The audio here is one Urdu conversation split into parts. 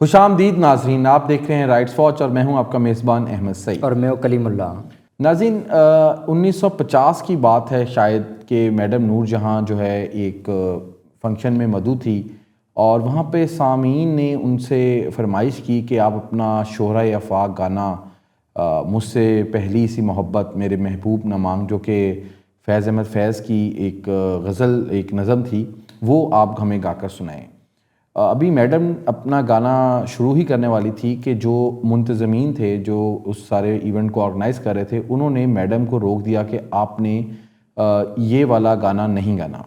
خوش آمدید ناظرین، آپ دیکھ رہے ہیں رائٹس واچ اور میں ہوں آپ کا میزبان احمد سعید۔ اور میں کلیم اللہ۔ ناظرین، 1950 کی بات ہے شاید کہ میڈم نور جہاں جو ہے ایک فنکشن میں مدعو تھی اور وہاں پہ سامعین نے ان سے فرمائش کی کہ آپ اپنا شہرۂ آفاق گانا مجھ سے پہلی سی محبت میرے محبوب نہ مانگ، جو کہ فیض احمد فیض کی ایک غزل ایک نظم تھی، وہ آپ ہمیں گا کر سنائیں۔ ابھی میڈم اپنا گانا شروع ہی کرنے والی تھی کہ جو منتظمین تھے جو اس سارے ایونٹ کو آرگنائز کر رہے تھے، انہوں نے میڈم کو روک دیا کہ آپ نے یہ والا گانا نہیں گانا،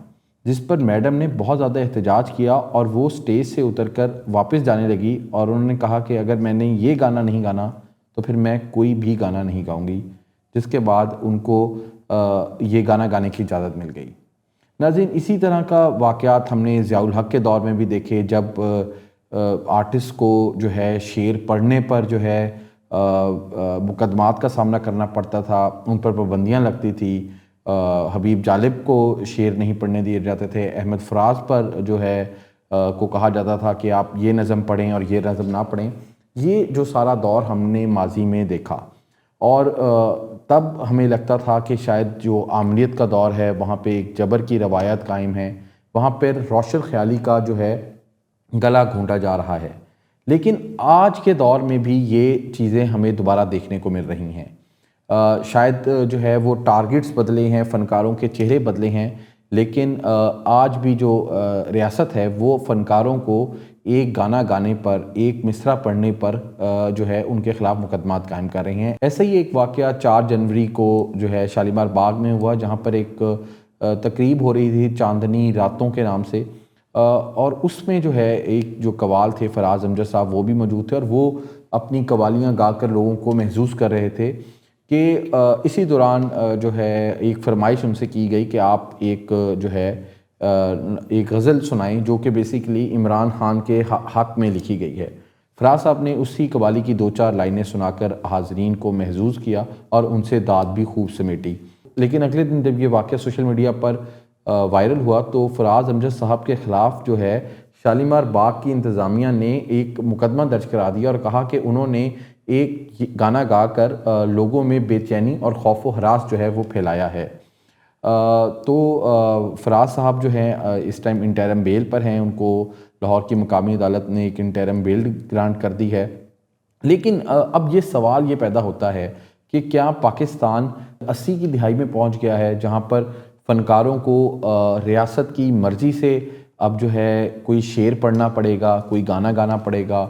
جس پر میڈم نے بہت زیادہ احتجاج کیا اور وہ سٹیج سے اتر کر واپس جانے لگی اور انہوں نے کہا کہ اگر میں نے یہ گانا نہیں گانا تو پھر میں کوئی بھی گانا نہیں گاؤں گی، جس کے بعد ان کو یہ گانا گانے کی اجازت مل گئی۔ ناظرین، اسی طرح کا واقعات ہم نے ضیاء الحق کے دور میں بھی دیکھے، جب آرٹسٹ کو جو ہے شعر پڑھنے پر جو ہے مقدمات کا سامنا کرنا پڑتا تھا، ان پر پابندیاں لگتی تھی۔ حبیب جالب کو شعر نہیں پڑھنے دیے جاتے تھے، احمد فراز پر جو ہے کو کہا جاتا تھا کہ آپ یہ نظم پڑھیں اور یہ نظم نہ پڑھیں۔ یہ جو سارا دور ہم نے ماضی میں دیکھا اور تب ہمیں لگتا تھا کہ شاید جو عاملیت کا دور ہے وہاں پہ ایک جبر کی روایت قائم ہے، وہاں پر روشن خیالی کا جو ہے گلا گھونٹا جا رہا ہے۔ لیکن آج کے دور میں بھی یہ چیزیں ہمیں دوبارہ دیکھنے کو مل رہی ہیں۔ شاید جو ہے وہ ٹارگٹس بدلے ہیں، فنکاروں کے چہرے بدلے ہیں، لیکن آج بھی جو ریاست ہے وہ فنکاروں کو ایک گانا گانے پر، ایک مصرع پڑھنے پر جو ہے ان کے خلاف مقدمات قائم کر رہے ہیں۔ ایسا ہی ایک واقعہ 4 جنوری کو جو ہے شالیمار باغ میں ہوا، جہاں پر ایک تقریب ہو رہی تھی چاندنی راتوں کے نام سے، اور اس میں جو ہے ایک جو قوال تھے فراز امجد صاحب، وہ بھی موجود تھے اور وہ اپنی قوالیاں گا کر لوگوں کو محظوظ کر رہے تھے کہ اسی دوران جو ہے ایک فرمائش ان سے کی گئی کہ آپ ایک جو ہے ایک غزل سنائیں جو کہ بیسیکلی عمران خان کے حق میں لکھی گئی ہے۔ فراز صاحب نے اسی قوالی کی 2-4 لائنیں سنا کر حاضرین کو محظوظ کیا اور ان سے داد بھی خوب سمیٹی۔ لیکن اگلے دن جب یہ واقعہ سوشل میڈیا پر وائرل ہوا تو فراز امجد صاحب کے خلاف جو ہے شالیمار باغ کی انتظامیہ نے ایک مقدمہ درج کرا دیا اور کہا کہ انہوں نے ایک گانا گا کر لوگوں میں بے چینی اور خوف و ہراس جو ہے وہ پھیلایا ہے۔ تو فراز صاحب جو ہیں اس ٹائم انٹرم بیل پر ہیں، ان کو لاہور کی مقامی عدالت نے ایک انٹرم بیل گرانٹ کر دی ہے۔ لیکن اب یہ سوال یہ پیدا ہوتا ہے کہ کیا پاکستان 80 کی دہائی میں پہنچ گیا ہے جہاں پر فنکاروں کو ریاست کی مرضی سے اب جو ہے کوئی شعر پڑھنا پڑے گا، کوئی گانا گانا پڑے گا،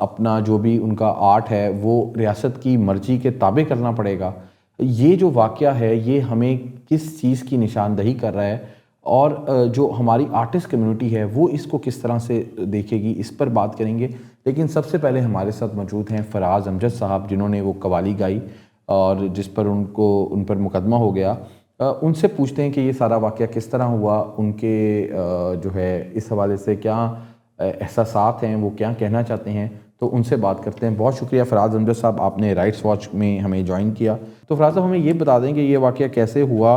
اپنا جو بھی ان کا آرٹ ہے وہ ریاست کی مرضی کے تابع کرنا پڑے گا؟ یہ جو واقعہ ہے یہ ہمیں کس چیز کی نشاندہی کر رہا ہے اور جو ہماری آرٹسٹ کمیونٹی ہے وہ اس کو کس طرح سے دیکھے گی، اس پر بات کریں گے۔ لیکن سب سے پہلے ہمارے ساتھ موجود ہیں فراز امجد صاحب، جنہوں نے وہ قوالی گائی اور جس پر ان پر مقدمہ ہو گیا۔ ان سے پوچھتے ہیں کہ یہ سارا واقعہ کس طرح ہوا، ان کے جو ہے اس حوالے سے کیا احساسات ہیں، وہ کیا کہنا چاہتے ہیں، تو ان سے بات کرتے ہیں۔ بہت شکریہ فراز امجد صاحب، آپ نے رائٹس واچ میں ہمیں جوائن کیا۔ تو فراز صاحب ہمیں یہ بتا دیں کہ یہ واقعہ کیسے ہوا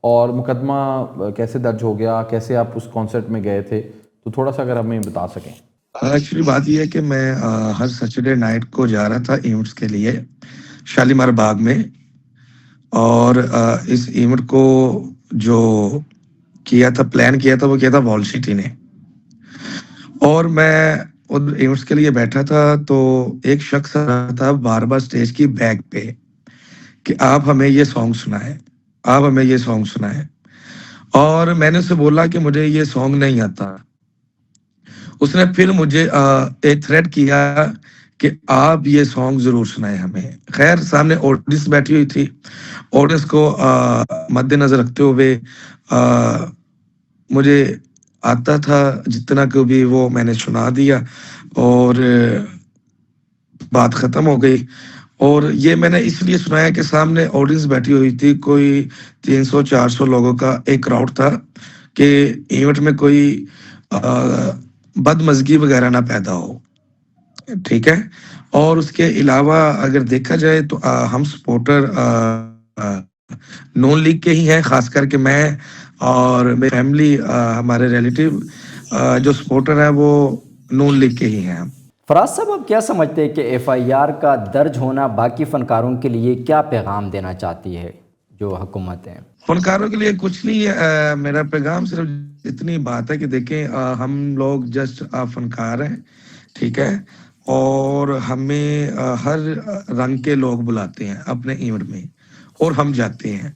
اور مقدمہ کیسے درج ہو گیا، کیسے آپ اس کانسرٹ میں گئے تھے، تو تھوڑا سا اگر ہمیں بتا سکیں۔ ایکچولی بات یہ ہے کہ میں ہر سیٹرڈے نائٹ کو جا رہا تھا ایونٹس کے لیے شالیمار باغ میں، اور اس ایونٹ کو جو کیا تھا، پلان کیا تھا، وہ کیا تھا وال سٹی نے، اور میں ادھر ایونٹس کے لیے بیٹھا تھا تو ایک شخص آ رہا تھا بار بار اسٹیج کی بیک پہ کہ آپ ہمیں یہ سانگ سنائیں، آپ ہمیں یہ سانگ سنائیں، اور میں نے اسے بولا کہ مجھے یہ سانگ نہیں آتا۔ اس نے پھر مجھے ایک تھریٹ کیا کہ آپ یہ سانگ ضرور سنائیں ہمیں۔ خیر سامنے آڈینس بیٹھی ہوئی تھی، آڈینس کو مد نظر رکھتے ہوئے مجھے آتا تھا جتنا کہ بھی وہ میں نے سنا دیا اور بات ختم ہو گئی۔ اور یہ میں نے اس لیے سنایا کہ سامنے آڈینس بیٹھی ہوئی تھی، کوئی 300-400 لوگوں کا ایک کراؤڈ تھا، کہ ایونٹ میں کوئی بدمزگی وغیرہ نہ پیدا ہو، ٹھیک ہے۔ اور اس کے علاوہ اگر دیکھا جائے تو ہم سپورٹر نون لیگ کے ہی ہیں، خاص کر کے میں اور میری فیملی، ہمارے ریلیٹیو جو سپورٹر ہیں وہ نون لیگ کے ہی ہیں۔ فراز صاحب، آپ کیا سمجھتے ہیں کہ ایف آئی آر کا درج ہونا باقی فنکاروں کے لیے کیا پیغام دینا چاہتی ہے جو حکومت ہے؟ فنکاروں کے لیے کچھ نہیں ہے، میرا پیغام صرف اتنی بات ہے کہ دیکھیں ہم لوگ جسٹ فنکار ہیں، ٹھیک ہے، اور ہمیں ہر رنگ کے لوگ بلاتے ہیں اپنے ایونٹ میں اور ہم جاتے ہیں،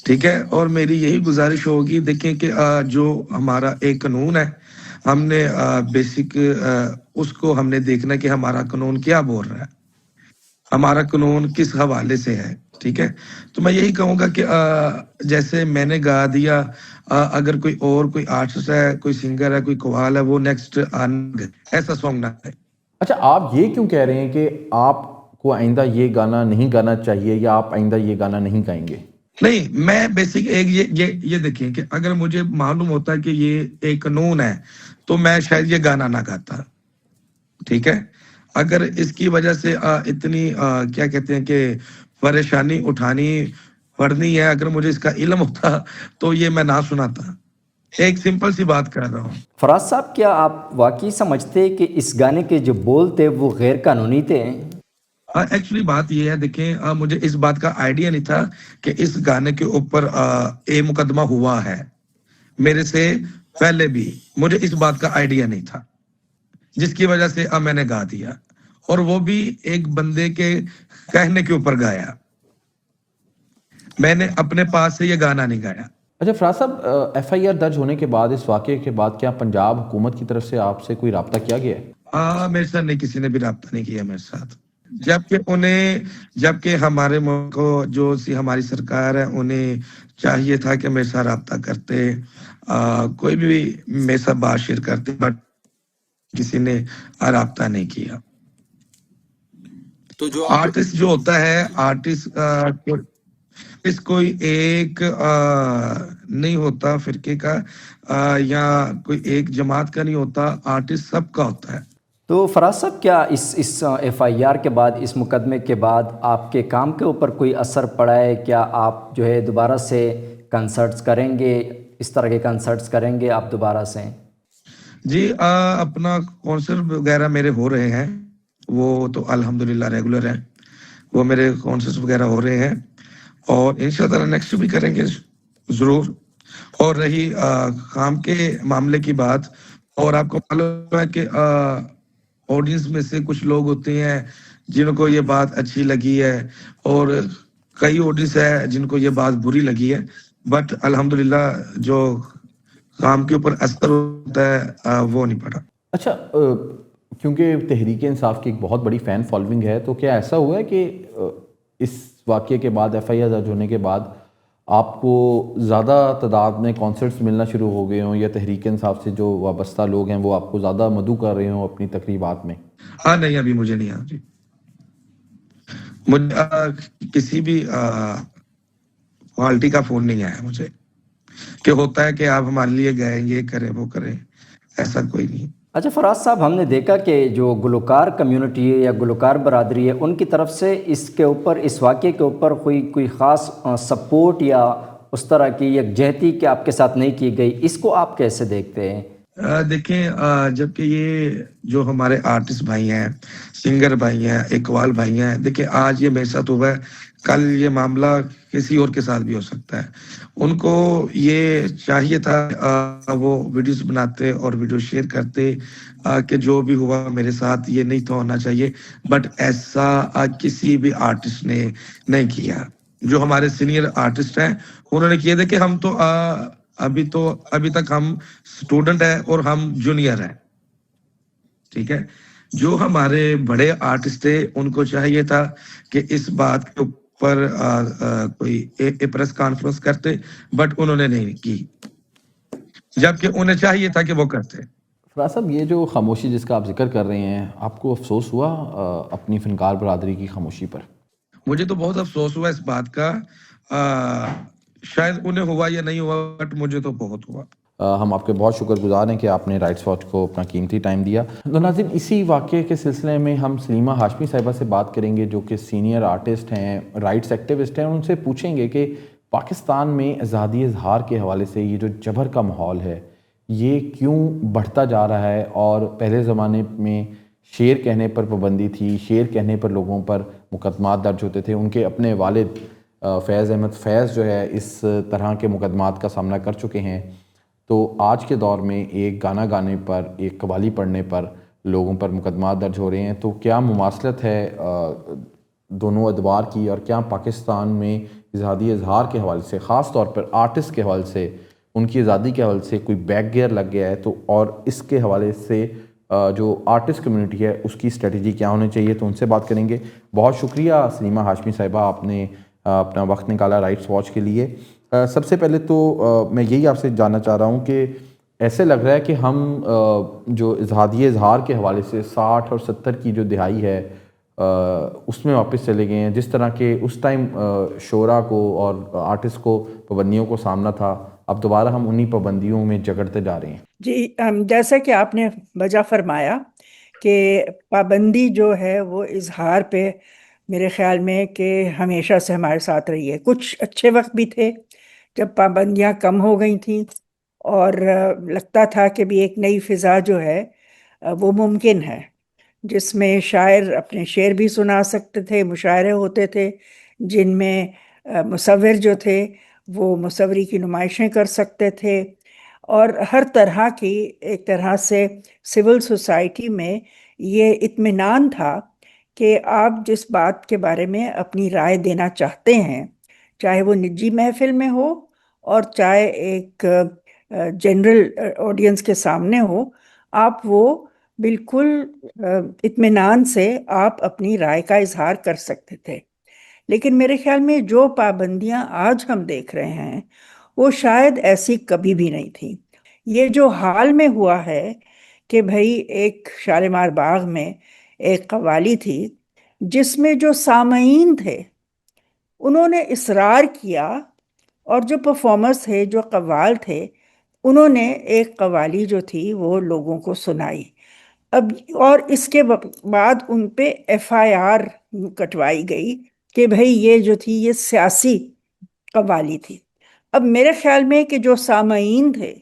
ٹھیک ہے، اور میری یہی گزارش ہوگی، دیکھیں کہ جو ہمارا ایک قانون ہے، ہم نے بیسک اس کو ہم نے دیکھنا کہ ہمارا قانون کیا بول رہا ہے، ہمارا قانون کس حوالے سے ہے، ٹھیک ہے۔ تو میں یہی کہوں گا کہ جیسے میں نے گا دیا، اگر کوئی آرٹسٹ ہے، کوئی سنگر ہے، کوئی قوال ہے، وہ نیکسٹ ایسا سانگ نہ ہے۔ اچھا، آپ یہ کیوں کہہ رہے ہیں کہ آپ کو آئندہ یہ گانا نہیں گانا چاہیے یا آپ آئندہ یہ گانا نہیں گائیں گے؟ نہیں، میں بیسک ایک یہ دیکھیں کہ اگر مجھے معلوم ہوتا کہ یہ ایک قانون ہے تو میں شاید یہ گانا نہ گاتا، ٹھیک ہے۔ اگر اس کی وجہ سے اتنی کیا کہتے ہیں کہ پریشانی اٹھانی پڑنی ہے، اگر مجھے اس کا علم ہوتا تو یہ میں نہ سناتا۔ ایک سمپل سی بات کر رہا ہوں۔ فراز صاحب، کیا آپ واقعی سمجھتے کہ اس گانے کے جو بول تھے وہ غیر قانونی تھے؟ ایکچولی بات یہ ہے، دیکھیں مجھے اس بات کا آئیڈیا نہیں تھا کہ اس گانے کے اوپر مقدمہ ہوا ہے، میرے سے پہلے بھی مجھے اس بات کا آئیڈیا نہیں تھا، جس کی وجہ سے میں نے گا دیا، اور وہ بھی ایک بندے کے کہنے کے اوپر گایا، میں نے اپنے پاس سے یہ گانا نہیں گایا۔ اچھا فراز صاحب، ایف آئی آر درج ہونے کے بعد، اس واقعے کے بعد، کیا پنجاب حکومت کی طرف سے آپ سے کوئی رابطہ کیا گیا ہے؟ میرے ساتھ نہیں، کسی نے بھی رابطہ نہیں کیا میرے ساتھ، جبکہ ہمارے ملک کو جو ہماری سرکار ہے، انہیں چاہیے تھا کہ میرے ساتھ رابطہ کرتے، کوئی بھی میرے ساتھ بات شیئر کرتے، بٹ کسی نے رابطہ نہیں کیا۔ تو جو آرٹسٹ جو ہوتا ہے، آرٹسٹ اس کوئی ایک نہیں ہوتا فرقے کا، یا کوئی ایک جماعت کا نہیں ہوتا، آرٹسٹ سب کا ہوتا ہے۔ تو فراز صاحب، کیا اس ایف آئی آر کے بعد، اس مقدمے کے بعد آپ کے کام کے اوپر کوئی اثر پڑا ہے؟ کیا آپ جو ہے دوبارہ سے کنسرٹس کریں گے، اس طرح کے کنسرٹس کریں گے آپ دوبارہ سے؟ جی، اپنا کانسرٹ وغیرہ میرے ہو رہے ہیں، وہ تو الحمدللہ ریگولر ہیں، وہ میرے کانسرٹس وغیرہ ہو رہے ہیں، اور انشاءاللہ نیکسٹ بھی کریں گے ضرور۔ اور رہی کام کے معاملے کی بات، اور آپ کو معلوم ہے کہ آڈینس میں سے کچھ لوگ ہوتے ہیں جن کو یہ بات اچھی لگی ہے، اور کئی آڈینس ہے جن کو یہ بات بری لگی ہے، بٹ الحمدللہ جو کام کے اوپر اثر ہوتا ہے وہ نہیں پڑا۔ اچھا، کیونکہ تحریک انصاف کی ایک بہت بڑی فین فالوئنگ ہے، تو کیا ایسا ہوا ہے کہ اس واقعے کے بعد، ایف آئی آر درج ہونے کے بعد، آپ کو زیادہ تعداد میں کانسرٹس ملنا شروع ہو گئے ہوں، یا تحریک انصاف سے جو وابستہ لوگ ہیں وہ آپ کو زیادہ مدعو کر رہے ہوں اپنی تقریبات میں؟ نہیں، ابھی مجھے نہیں جی، مجھے کسی بھی پارٹی کا فون نہیں آیا مجھے کہ ہوتا ہے کہ آپ ہمارے لیے گئے، یہ کریں وہ کریں، ایسا کوئی نہیں۔ اچھا فراز صاحب، ہم نے دیکھا کہ جو گلوکار کمیونٹی ہے یا گلوکار برادری ہے، ان کی طرف سے اس کے اوپر، اس واقعے کے اوپر کوئی خاص سپورٹ یا اس طرح کی یکجہتی کہ آپ کے ساتھ نہیں کی گئی، اس کو آپ کیسے دیکھتے ہیں؟ دیکھیں، جبکہ یہ جو ہمارے آرٹسٹ بھائی ہیں، سنگر بھائی ہیں، اقوال بھائی ہیں، دیکھیں آج یہ میرے ساتھ ہوا ہے، کل یہ معاملہ کسی اور کے ساتھ بھی ہو سکتا ہے۔ ان کو یہ چاہیے تھا وہ ویڈیوز بناتے اور ویڈیو شیئر کرتے کہ جو بھی ہوا میرے ساتھ یہ نہیں تو ہونا چاہیے، بٹ ایسا کسی بھی آرٹسٹ نے نہیں کیا۔ جو ہمارے سینئر آرٹسٹ ہیں انہوں نے کیا تھا کہ ہم تو ابھی تک ہم اسٹوڈنٹ ہیں اور ہم جونیئر ہیں، ٹھیک ہے۔ جو ہمارے بڑے آرٹسٹ تھے ان کو چاہیے تھا کہ اس بات کے اوپر کوئی پریس کانفرنس کرتے، بٹ انہوں نے نہیں کی، جبکہ انہیں چاہیے تھا کہ وہ کرتے۔ فراز صاحب، یہ جو خاموشی جس کا آپ ذکر کر رہے ہیں، آپ کو افسوس ہوا اپنی فنکار برادری کی خاموشی پر؟ مجھے تو بہت افسوس ہوا اس بات کا، شاید انہیں ہوا یا نہیں ہوا، بٹ مجھے تو بہت ہوا۔ ہم آپ کے بہت شکر گزار ہیں کہ آپ نے رائٹس واچ کو اپنا قیمتی ٹائم دیا۔ تو ناظرین، اسی واقعے کے سلسلے میں ہم سلیمہ ہاشمی صاحبہ سے بات کریں گے، جو کہ سینئر آرٹسٹ ہیں، رائٹس ایکٹیوسٹ ہیں، ان سے پوچھیں گے کہ پاکستان میں آزادی اظہار کے حوالے سے یہ جو جبر کا ماحول ہے یہ کیوں بڑھتا جا رہا ہے، اور پہلے زمانے میں شعر کہنے پر پابندی تھی، شعر کہنے پر لوگوں پر مقدمات درج ہوتے تھے. ان کے اپنے والد فیض احمد فیض جو ہے اس طرح کے مقدمات کا سامنا کر چکے ہیں. تو آج کے دور میں ایک گانا گانے پر، ایک قوالی پڑھنے پر لوگوں پر مقدمات درج ہو رہے ہیں. تو کیا مماثلت ہے دونوں ادوار کی، اور کیا پاکستان میں ازادی اظہار کے حوالے سے، خاص طور پر آرٹسٹ کے حوالے سے، ان کی آزادی کے حوالے سے کوئی بیک گیئر لگ گیا ہے؟ تو اور اس کے حوالے سے جو آرٹسٹ کمیونٹی ہے اس کی اسٹریٹجی کیا ہونی چاہیے، تو ان سے بات کریں گے. بہت شکریہ سلیمہ ہاشمی صاحبہ، آپ نے اپنا وقت نکالا رائٹس واچ کے لیے. سب سے پہلے تو میں یہی آپ سے جاننا چاہ رہا ہوں کہ ایسے لگ رہا ہے کہ ہم جو ازادی اظہار کے حوالے سے 60 اور 70 کی جو دہائی ہے اس میں واپس چلے گئے ہیں. جس طرح کے اس ٹائم شعراء کو اور آرٹسٹ کو پابندیوں کو سامنا تھا، اب دوبارہ ہم انہی پابندیوں میں جگڑتے جا رہے ہیں. جی، جیسا کہ آپ نے بجا فرمایا کہ پابندی جو ہے وہ اظہار پہ میرے خیال میں کہ ہمیشہ سے ہمارے ساتھ رہی ہے. کچھ اچھے وقت بھی تھے جب پابندیاں کم ہو گئی تھیں اور لگتا تھا کہ بھی ایک نئی فضا جو ہے وہ ممکن ہے، جس میں شاعر اپنے شعر بھی سنا سکتے تھے، مشاعرے ہوتے تھے جن میں مصور جو تھے وہ مصوری کی نمائشیں کر سکتے تھے، اور ہر طرح کی ایک طرح سے سول سوسائٹی میں یہ اطمینان تھا کہ آپ جس بات کے بارے میں اپنی رائے دینا چاہتے ہیں، چاہے وہ نجی محفل میں ہو اور چاہے ایک جنرل آڈینس کے سامنے ہو، آپ وہ بالکل اطمینان سے آپ اپنی رائے کا اظہار کر سکتے تھے. لیکن میرے خیال میں جو پابندیاں آج ہم دیکھ رہے ہیں وہ شاید ایسی کبھی بھی نہیں تھی. یہ جو حال میں ہوا ہے کہ بھئی ایک شالیمار باغ میں ایک قوالی تھی جس میں جو سامعین تھے انہوں نے اصرار کیا، اور جو پرفارمرز تھے، جو قوال تھے، انہوں نے ایک قوالی جو تھی وہ لوگوں کو سنائی. اب اور اس کے بعد ان پہ ایف آئی آر کٹوائی گئی کہ بھئی یہ جو تھی یہ سیاسی قوالی تھی. اب میرے خیال میں کہ جو سامعین تھے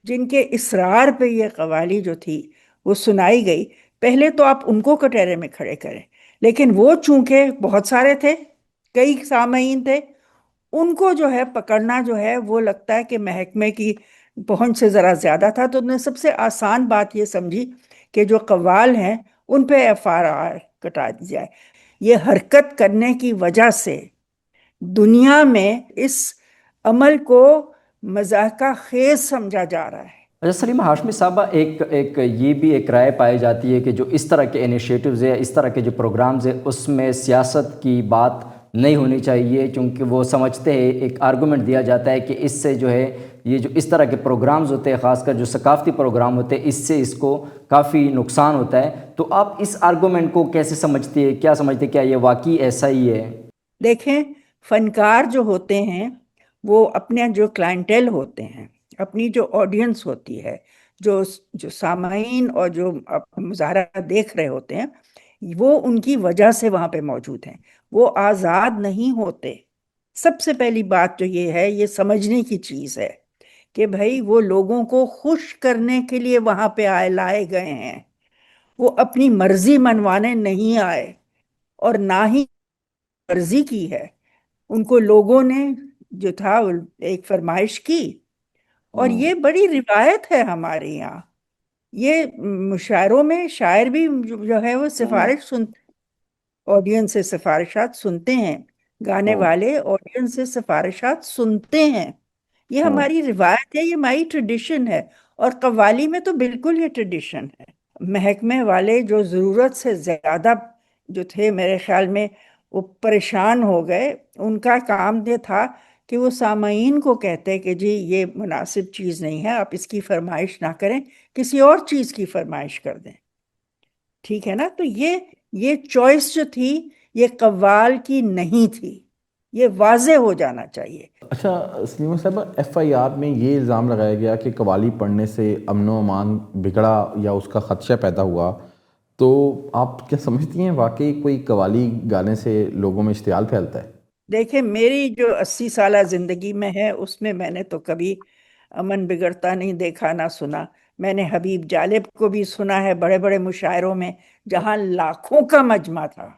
جن کے اصرار پہ یہ قوالی جو تھی وہ سنائی گئی، پہلے تو آپ ان کو کٹہرے میں کھڑے کریں، لیکن وہ چونکہ بہت سارے تھے، کئی سامعین تھے، ان کو جو ہے پکڑنا جو ہے وہ لگتا ہے کہ محکمے کی پہنچ سے ذرا زیادہ تھا. تو انہوں نے سب سے آسان بات یہ سمجھی کہ جو قوال ہیں ان پہ ایف آئی آر کٹا دی جائے. یہ حرکت کرنے کی وجہ سے دنیا میں اس عمل کو مضحکہ خیز سمجھا جا رہا ہے. اچھا سلیمہ ہاشمی صاحبہ، ایک یہ بھی ایک رائے پائی جاتی ہے کہ جو اس طرح کے انیشیٹوز ہیں، اس طرح کے جو پروگرامز ہیں، اس میں سیاست کی بات نہیں ہونی چاہیے، کیونکہ وہ سمجھتے ہیں، ایک آرگومنٹ دیا جاتا ہے کہ اس سے جو ہے یہ جو اس طرح کے پروگرامز ہوتے ہیں، خاص کر جو ثقافتی پروگرام ہوتے ہیں، اس سے اس کو کافی نقصان ہوتا ہے. تو آپ اس آرگومنٹ کو کیسے سمجھتے ہیں؟ کیا سمجھتے ہیں؟ کیا یہ واقعی ایسا ہی ہے؟ دیکھیں، فنکار جو ہوتے ہیں وہ اپنے جو کلائنٹیل ہوتے ہیں، اپنی جو آڈینس ہوتی ہے، جو سامعین اور جو مظاہرہ دیکھ رہے ہوتے ہیں، وہ ان کی وجہ سے وہاں پہ موجود ہیں، وہ آزاد نہیں ہوتے. سب سے پہلی بات تو یہ ہے، یہ سمجھنے کی چیز ہے کہ بھائی وہ لوگوں کو خوش کرنے کے لیے وہاں پہ لائے گئے ہیں، وہ اپنی مرضی منوانے نہیں آئے، اور نہ ہی مرضی کی ہے. ان کو لوگوں نے جو تھا ایک فرمائش کی، اور یہ بڑی روایت ہے ہمارے یہاں. یہ مشاعروں میں شاعر بھی جو ہے وہ سفارش سنتے، آڈینس سے سفارشات سنتے ہیں، گانے والے آڈینس سے سفارشات سنتے ہیں. یہ ہماری روایت ہے، یہ ہماری ٹریڈیشن ہے، اور قوالی میں تو بالکل یہ ٹریڈیشن ہے. محکمے والے جو ضرورت سے زیادہ جو تھے میرے خیال میں وہ پریشان ہو گئے. ان کا کام یہ تھا کہ وہ سامعین کو کہتے کہ جی یہ مناسب چیز نہیں ہے، آپ اس کی فرمائش نہ کریں، کسی اور چیز کی فرمائش کر دیں. ٹھیک ہے نا؟ تو یہ چوائس جو تھی یہ قوال کی نہیں تھی، یہ واضح ہو جانا چاہیے. اچھا سلیمہ صاحبہ، ایف آئی آر میں یہ الزام لگایا گیا کہ قوالی پڑھنے سے امن و امان بگڑا یا اس کا خدشہ پیدا ہوا. تو آپ کیا سمجھتی ہیں واقعی کوئی قوالی گانے سے لوگوں میں اشتعال پھیلتا ہے؟ دیکھیں، میری جو 80 سالہ زندگی میں ہے اس میں نے تو کبھی امن بگڑتا نہیں دیکھا، نہ سنا. میں نے حبیب جالب کو بھی سنا ہے بڑے بڑے مشاعروں میں، جہاں لاکھوں کا مجمع تھا،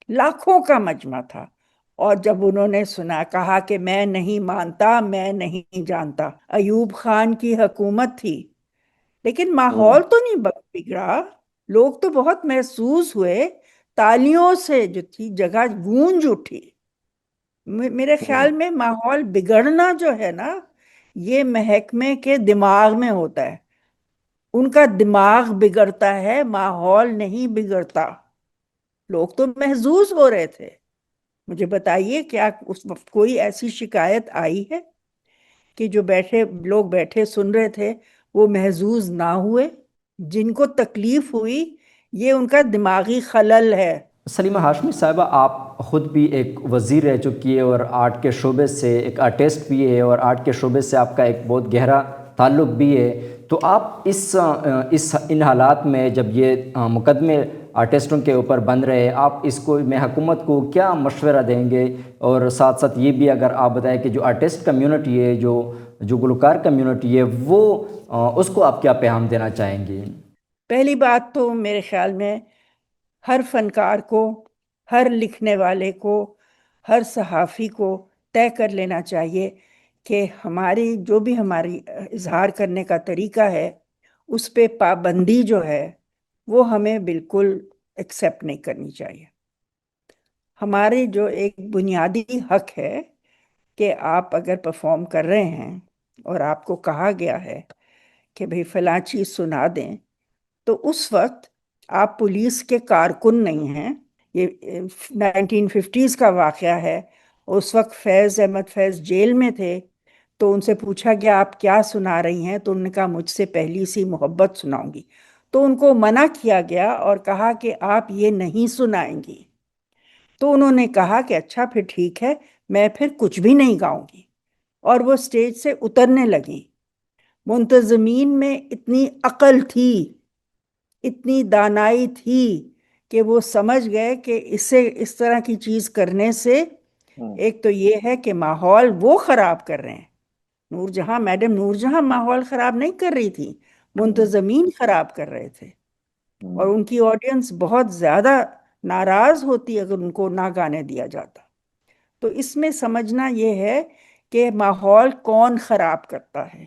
لاکھوں کا مجمع تھا، اور جب انہوں نے سنا، کہا کہ میں نہیں مانتا، میں نہیں جانتا۔ ایوب خان کی حکومت تھی، لیکن ماحول تو نہیں بگڑا، لوگ تو بہت محسوس ہوئے، تالیوں سے جو تھی جگہ گونج اٹھی۔ میرے خیال میں ماحول بگڑنا جو ہے نا، یہ محکمے کے دماغ میں ہوتا ہے، ان کا دماغ بگڑتا ہے، ماحول نہیں بگڑتا۔ لوگ تو محظوظ ہو رہے تھے۔ مجھے بتائیے، کیا اس وقت کوئی ایسی شکایت آئی ہے کہ جو لوگ بیٹھے سن رہے تھے وہ محظوظ نہ ہوئے؟ جن کو تکلیف ہوئی، یہ ان کا دماغی خلل ہے۔ سلیمہ ہاشمی صاحبہ، آپ خود بھی ایک وزیر رہ چکی ہے اور آرٹ کے شعبے سے ایک آرٹسٹ بھی ہے، اور آرٹ کے شعبے سے آپ کا ایک بہت گہرا تعلق بھی ہے، تو آپ ان حالات میں جب یہ مقدمے آرٹسٹوں کے اوپر بن رہے ہیں، آپ اس کو میں حکومت کو کیا مشورہ دیں گے؟ اور ساتھ ساتھ یہ بھی اگر آپ بتائیں کہ جو آرٹسٹ کمیونٹی ہے، جو گلوکار کمیونٹی ہے، وہ اس کو آپ کیا پیغام دینا چاہیں گے؟ پہلی بات تو میرے خیال میں ہر فنکار کو، ہر لکھنے والے کو، ہر صحافی کو طے کر لینا چاہیے کہ جو بھی ہماری اظہار کرنے کا طریقہ ہے، اس پہ پابندی جو ہے وہ ہمیں بالکل ایکسیپٹ نہیں کرنی چاہیے۔ ہماری جو ایک بنیادی حق ہے کہ آپ اگر پرفارم کر رہے ہیں اور آپ کو کہا گیا ہے کہ بھئی فلاں چیز سنا دیں، تو اس وقت آپ پولیس کے کارکن نہیں ہیں۔ یہ 1950s کا واقعہ ہے، اس وقت فیض احمد فیض جیل میں تھے، تو ان سے پوچھا گیا آپ کیا سنا رہی ہیں، تو انہوں نے کہا مجھ سے پہلی سی محبت سناؤں گی، تو ان کو منع کیا گیا اور کہا کہ آپ یہ نہیں سنائیں گی۔ تو انہوں نے کہا کہ اچھا پھر ٹھیک ہے، میں پھر کچھ بھی نہیں گاؤں گی، اور وہ اسٹیج سے اترنے لگیں۔ منتظمین میں اتنی عقل تھی، اتنی دانائی تھی کہ وہ سمجھ گئے کہ اس طرح کی چیز کرنے سے ایک تو یہ ہے کہ ماحول وہ خراب کر رہے ہیں۔ میڈم نور جہاں ماحول خراب نہیں کر رہی تھی، منتظمین خراب کر رہے تھے، اور ان کی آڈینس بہت زیادہ ناراض ہوتی اگر ان کو نہ گانے دیا جاتا۔ تو اس میں سمجھنا یہ ہے کہ ماحول کون خراب کرتا ہے،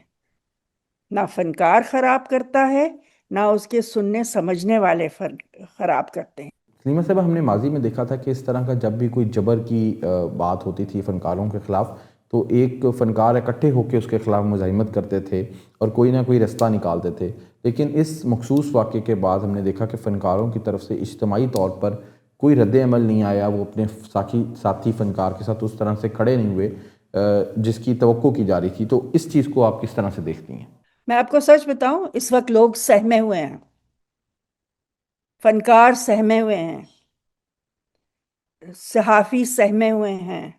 نہ فنکار خراب کرتا ہے، نہ اس کے سننے سمجھنے والے خراب کرتے ہیں۔ سلیمہ صاحب، ہم نے ماضی میں دیکھا تھا کہ اس طرح کا جب بھی کوئی جبر کی بات ہوتی تھی فنکاروں کے خلاف، تو ایک فنکار اکٹھے ہو کے اس کے خلاف مزاحمت کرتے تھے اور کوئی نہ کوئی رستہ نکالتے تھے، لیکن اس مخصوص واقعے کے بعد ہم نے دیکھا کہ فنکاروں کی طرف سے اجتماعی طور پر کوئی رد عمل نہیں آیا، وہ اپنے ساتھی فنکار کے ساتھ اس طرح سے کھڑے نہیں ہوئے جس کی توقع کی جا رہی تھی۔ تو اس چیز کو آپ کس طرح سے دیکھتی ہیں؟ میں آپ کو سچ بتاؤں، اس وقت لوگ سہمے ہوئے ہیں، فنکار سہمے ہوئے ہیں، صحافی سہمے ہوئے ہیں،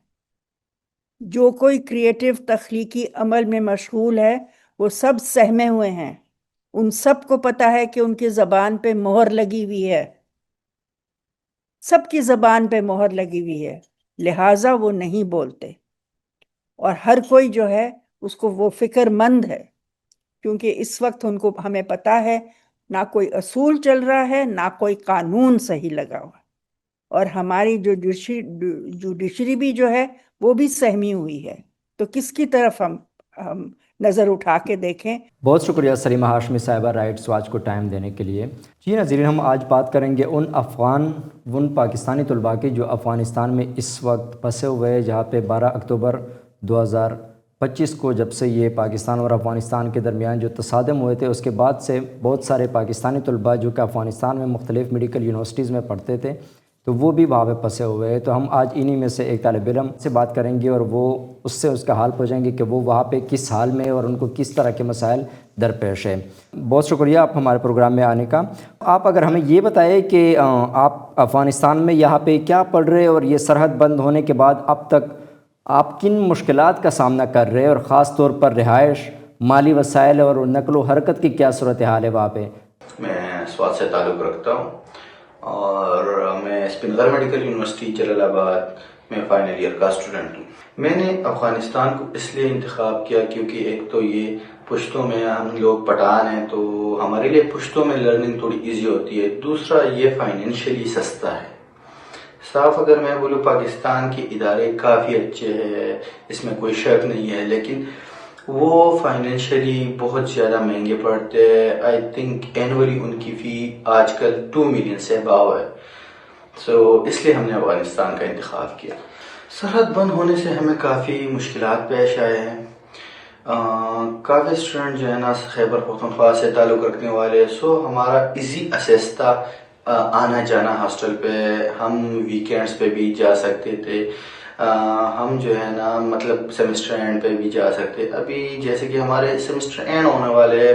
جو کوئی کریٹو تخلیقی عمل میں مشغول ہے وہ سب سہمے ہوئے ہیں۔ ان سب کو پتہ ہے کہ ان کی زبان پہ مہر لگی ہوئی ہے، سب کی زبان پہ مہر لگی ہوئی ہے، لہٰذا وہ نہیں بولتے، اور ہر کوئی جو ہے اس کو وہ فکر مند ہے، کیونکہ اس وقت ان کو ہمیں پتہ ہے نہ کوئی اصول چل رہا ہے، نہ کوئی قانون صحیح لگا ہوا، اور ہماری جو جوڈیشری بھی جو ہے وہ بھی سہمی ہوئی ہے۔ تو کس کی طرف ہم نظر اٹھا کے دیکھیں؟ بہت شکریہ سلیمہ ہاشمی صاحبہ رائٹس واچ کو ٹائم دینے کے لیے۔ جی ناظرین، ہم آج بات کریں گے ان پاکستانی طلباء کی جو افغانستان میں اس وقت پھنسے ہوئے ہیں، جہاں پہ 12 اکتوبر 2025 کو جب سے یہ پاکستان اور افغانستان کے درمیان جو تصادم ہوئے تھے، اس کے بعد سے بہت سارے پاکستانی طلباء جو کہ افغانستان میں مختلف میڈیکل یونیورسٹیز میں پڑھتے تھے، تو وہ بھی وہاں پہ پھنسے ہوئے ہیں۔ تو ہم آج انہی میں سے ایک طالب علم سے بات کریں گے، اور وہ اس کا حال پوچھیں گے کہ وہ وہاں پہ کس حال میں اور ان کو کس طرح کے مسائل درپیش ہیں۔ بہت شکریہ آپ ہمارے پروگرام میں آنے کا۔ آپ اگر ہمیں یہ بتائیں کہ آپ افغانستان میں یہاں پہ کیا پڑھ رہے، اور یہ سرحد بند ہونے کے بعد اب تک آپ کن مشکلات کا سامنا کر رہے ہیں، اور خاص طور پر رہائش، مالی وسائل اور نقل و حرکت کی کیا صورتحال ہے وہاں پہ؟ میں سوات سے تعلق رکھتا ہوں، اور میں اسپنگر میڈیکل یونیورسٹی جلال آباد میں فائنل ایئر کا اسٹوڈنٹ ہوں. میں نے افغانستان کو اس لیے انتخاب کیا کیونکہ ایک تو یہ پشتوں میں ہم لوگ پٹھان ہیں تو ہمارے لیے پشتوں میں لرننگ تھوڑی ایزی ہوتی ہے. دوسرا یہ فائنینشلی سستا ہے. صاف اگر میں بولوں پاکستان کے ادارے کافی اچھے ہیں, اس میں کوئی شک نہیں ہے, لیکن وہ فائنینشلی بہت زیادہ مہنگے پڑتے ہیں. آئی تھنک اینولی ان کی فی آج کل 2 ملین سے اباؤ ہے. اس لیے ہم نے افغانستان کا انتخاب کیا. سرحد بند ہونے سے ہمیں کافی مشکلات پیش آئے ہیں. کافی اسٹوڈنٹ جو ہے نا خیبر پختونخوا سے تعلق رکھنے والے, ہمارا ایزی ایکسیس تھا آنا جانا ہاسٹل پہ. ہم ویکینڈز پہ بھی جا سکتے تھے, ہم جو ہے نا مطلب سیمسٹر اینڈ پہ بھی جا سکتے. ابھی جیسے کہ ہمارے سیمسٹر اینڈ ہونے والے,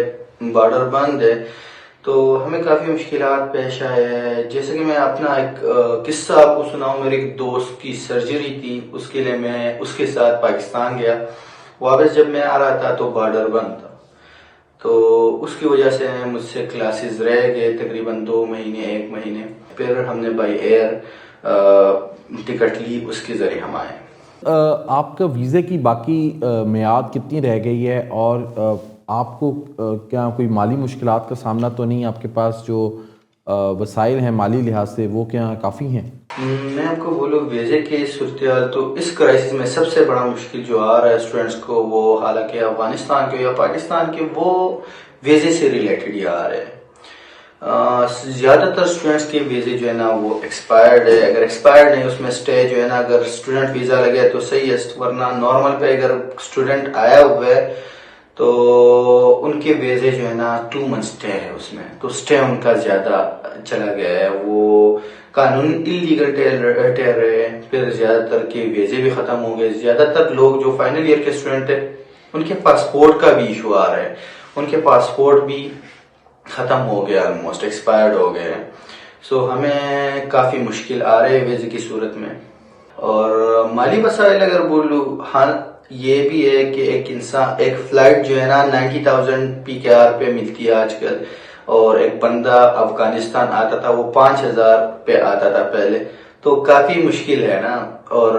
بارڈر بند ہے, تو ہمیں کافی مشکلات پیش آئے ہیں. جیسے کہ میں اپنا ایک قصہ آپ کو سناؤں. میرے ایک دوست کی سرجری تھی, اس کے لیے میں اس کے ساتھ پاکستان گیا. واپس جب میں آ رہا تھا تو بارڈر بند تھا, تو اس کی وجہ سے مجھ سے کلاسز رہ گئے تقریباً 2 مہینے 1 مہینے. پھر ہم نے بائی ایئر ٹکٹ لی, اس کے ذریعے ہم آئے. آپ کا ویزے کی باقی میعاد کتنی رہ گئی ہے, اور آپ کو کیا کوئی مالی مشکلات کا سامنا تو نہیں؟ آپ کے پاس جو وسائل ہیں مالی لحاظ سے وہ کیا کافی ہیں؟ میں آپ کو بولوں ویزے کی صورتحال تو اس کرائسس میں سب سے بڑا مشکل جو آ رہا ہے اسٹوڈنٹس کو, وہ حالانکہ افغانستان کے یا پاکستان کے, وہ ویزے سے ریلیٹڈ ہی آ رہے ہیں. زیادہ تر اسٹوڈنٹس کے ویزے جو ہے نا وہ ایکسپائرڈ ہے. اگر ایکسپائرڈ نہیں, اس میں اسٹے جو ہے نا, اگر اسٹوڈنٹ ویزا لگے تو صحیح ہے, ورنہ نارمل پہ اگر اسٹوڈنٹ آیا ہوا ہے تو ان کے ویزے جو ہے نا 2 منتھ اسٹے ہے اس میں, تو اسٹے ان کا زیادہ چلا گیا ہے. وہ قانون انلیگل ٹہر رہے ہیں. پھر زیادہ تر کے ویزے بھی ختم ہو گئے. زیادہ تر لوگ جو فائنل ایئر کے اسٹوڈنٹ ہیں ان کے پاسپورٹ کا بھی ایشو آ رہا ہے. ان کے پاسپورٹ بھی ختم ہو گیا, آلموسٹ ایکسپائرڈ ہو گئے. ہمیں کافی مشکل آ رہے ہیں ویزے کی صورت میں. اور مالی وسائل اگر بولوں, ہاں یہ بھی ہے کہ ایک فلائٹ جو ہے نا 90,000 PKR پہ ملتی ہے آج کل, اور ایک بندہ افغانستان آتا تھا وہ 5,000 پہ آتا تھا پہلے, تو کافی مشکل ہے نا. اور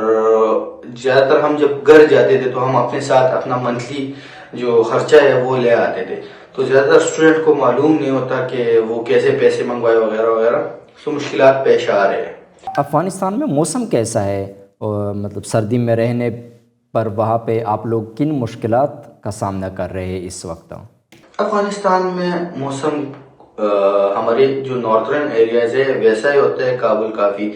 زیادہ تر ہم جب گھر جاتے تھے تو ہم اپنے ساتھ اپنا منتھلی جو خرچہ ہے وہ لے آتے تھے, تو زیادہ تر اسٹوڈنٹ کو معلوم نہیں ہوتا کہ وہ کیسے پیسے منگوائے وغیرہ وغیرہ. مشکلات پیش آ رہے ہیں. افغانستان میں موسم کیسا ہے, اور مطلب سردی میں رہنے پر وہاں پہ آپ لوگ کن مشکلات کا سامنا کر رہے ہیں اس وقت؟ افغانستان میں موسم ہمارے جو نارتھرن ایریاز ہے ویسا ہی ہوتا ہے. کابل کافی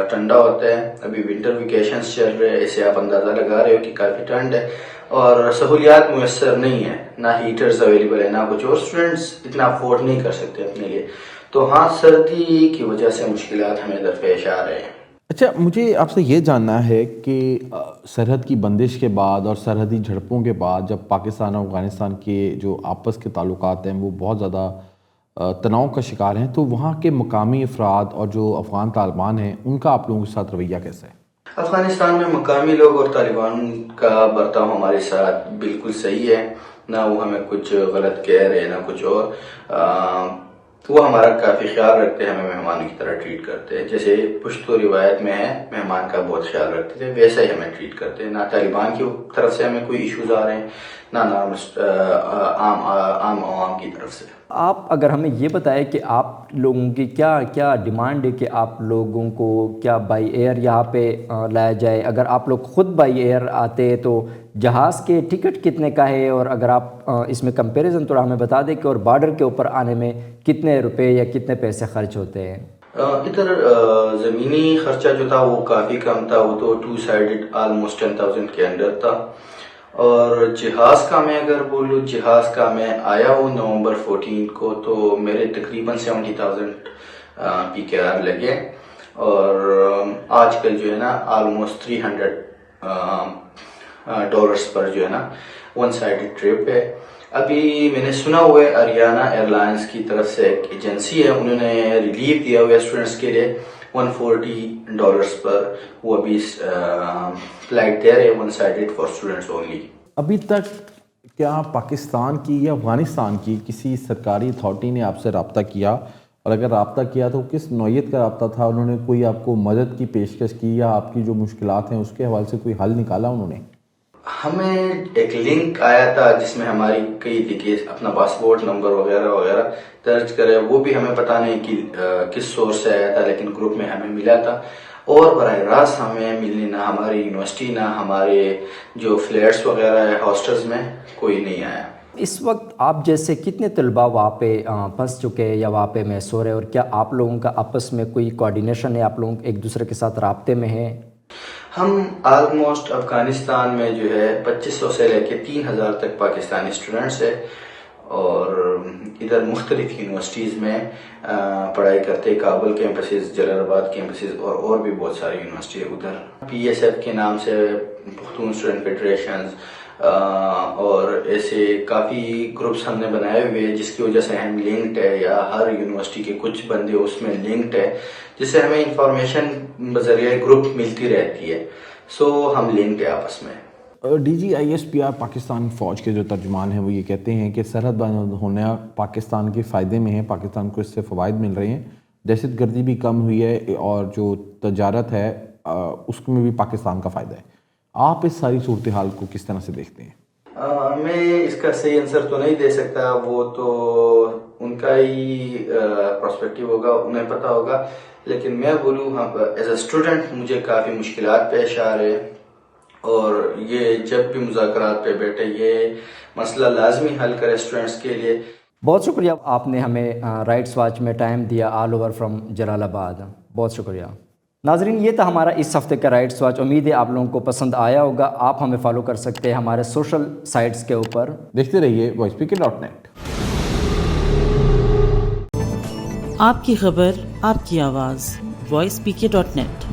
ٹھنڈا ہوتا ہے. ابھی ونٹر ویکیشنز چل رہے ہیں, اسے آپ اندازہ لگا رہے ہو کہ کافی ٹھنڈ ہے, اور سہولیات میسر نہیں ہیں, نہ ہیٹرز اویلیبل ہے نہ کچھ, اور اسٹوڈنٹس اتنا افورڈ نہیں کر سکتے اپنے لیے. تو ہاں سردی کی وجہ سے مشکلات ہمیں درپیش آ رہے ہیں. اچھا, مجھے آپ سے یہ جاننا ہے کہ سرحد کی بندش کے بعد اور سرحدی جھڑپوں کے بعد جب پاکستان اور افغانستان کے جو آپس کے تعلقات ہیں وہ بہت زیادہ تناؤ کا شکار ہیں, تو وہاں کے مقامی افراد اور جو افغان طالبان ہیں ان کا آپ لوگوں کے ساتھ رویہ کیسا ہے؟ افغانستان میں مقامی لوگ اور طالبان کا برتاؤ ہمارے ساتھ بالکل صحیح ہے. نہ وہ ہمیں کچھ غلط کہہ رہے نہ کچھ اور. وہ ہمارا کافی خیال رکھتے ہیں, ہمیں مہمانوں کی طرح ٹریٹ کرتے ہیں. جیسے پشتو روایت میں ہے مہمان کا بہت خیال رکھتے تھے, ویسا ہی ہمیں ٹریٹ کرتے ہیں. نہ طالبان کی طرف سے ہمیں کوئی ایشوز آ رہے ہیں نہ عام عوام کی طرف سے. آپ اگر ہمیں یہ بتائیں کہ آپ لوگوں کی کیا ڈیمانڈ ہے کہ آپ لوگوں کو کیا بائی ایئر یہاں پہ لایا جائے؟ اگر آپ لوگ خود بائی ایئر آتے تو جہاز کے ٹکٹ کتنے کا ہے, اور اگر آپ اس میں کمپیریزن تھوڑا ہمیں بتا دیں کہ اور بارڈر کے اوپر آنے میں کتنے روپے یا کتنے پیسے خرچ ہوتے ہیں؟ ادھر زمینی خرچہ جو تھا وہ کافی کم تھا, وہ تو 2 سائیڈڈ آلموسٹ 10,000 کے اندر تھا. اور جہاز کا میں اگر بولوں, جہاز کا میں آیا ہوں نومبر 14 کو, تو میرے تقریباً 70,000 PKR لگے. اور آج کل جو ہے نا آلموسٹ $300 پر جو ہے نا 1 سائیڈڈ ٹرپ ہے. ابھی میں نے سنا ہوا ہے ہریانہ ایئر لائنس کی طرف سے ایک ایجنسی ہے, انہوں نے ریلیف دیا ہوا ہے اسٹوڈنٹس کے لیے $140 پر. وہ ابھی فلائٹ دے رہے 1 سائیڈڈ فار اسٹوڈنٹس اونلی. ابھی تک کیا پاکستان کی یا افغانستان کی کسی سرکاری اتھارٹی نے آپ سے رابطہ کیا اور اگر رابطہ کیا تو کس نوعیت کا رابطہ تھا؟ انہوں نے کوئی آپ کو مدد کی پیشکش کی یا آپ کی جو مشکلات ہیں اس کے حوالے سے کوئی حل نکالا انہوں نے؟ ہمیں ایک لنک آیا تھا جس میں ہماری کئی ڈیٹیلز، اپنا پاسپورٹ نمبر وغیرہ وغیرہ درج کرے، وہ بھی ہمیں پتہ نہیں کہ کس سورس سے آیا تھا، لیکن گروپ میں ہمیں ملا تھا. اور براہ راست ہمیں ملنے نہ ہماری یونیورسٹی نہ ہمارے جو فلیٹس وغیرہ ہے ہاسٹلز میں کوئی نہیں آیا. اس وقت آپ جیسے کتنے طلباء وہاں پہ پھنس چکے ہیں یا وہاں پہ محصور ہے، اور کیا آپ لوگوں کا آپس میں کوئی کوارڈینیشن ہے، آپ لوگ ایک دوسرے کے ساتھ رابطے میں ہیں؟ ہم آلموسٹ افغانستان میں جو ہے 2500 سے لے کے 3000 تک پاکستانی اسٹوڈنٹس ہیں، اور ادھر مختلف یونیورسٹیز میں پڑھائی کرتے، کابل کیمپسز، جلال آباد کیمپسز اور بھی بہت ساری یونیورسٹی ہے ادھر. PSF کے نام سے پختون اسٹوڈنٹ فیڈریشنز اور ایسے کافی گروپس ہم نے بنائے ہوئے ہیں، جس کی وجہ سے ہم لنکڈ ہے، یا ہر یونیورسٹی کے کچھ بندے اس میں لنکڈ ہے، جس سے ہمیں انفارمیشن بذریعہ گروپ ملتی رہتی ہے. سو ہم لنکڈ ہے آپس میں. DGISPR پاکستان فوج کے جو ترجمان ہیں وہ یہ کہتے ہیں کہ سرحد بند ہونا پاکستان کے فائدے میں ہے، پاکستان کو اس سے فوائد مل رہے ہیں، دہشت گردی بھی کم ہوئی ہے، اور جو تجارت ہے اس میں بھی پاکستان کا فائدہ ہے. آپ اس ساری صورتحال کو کس طرح سے دیکھتے ہیں؟ میں اس کا صحیح آنسر تو نہیں دے سکتا، وہ تو ان کا ہی پرسپیکٹیو ہوگا، انہیں پتہ ہوگا. لیکن میں بولوں ایز اے اسٹوڈنٹ مجھے کافی مشکلات پیش آ رہے، اور یہ جب بھی مذاکرات پہ بیٹھے یہ مسئلہ لازمی حل کرے اسٹوڈنٹس کے لیے. بہت شکریہ، آپ نے ہمیں رائٹس واچ میں ٹائم دیا، آل اوور فرام جلال آباد. بہت شکریہ. ناظرین، یہ تھا ہمارا اس ہفتے کا رائٹس واچ. امید ہے آپ لوگوں کو پسند آیا ہوگا. آپ ہمیں فالو کر سکتے ہیں ہمارے سوشل سائٹس کے اوپر. دیکھتے رہیے voicepk.net. آپ کی خبر، آپ کی آواز، voicepk.net.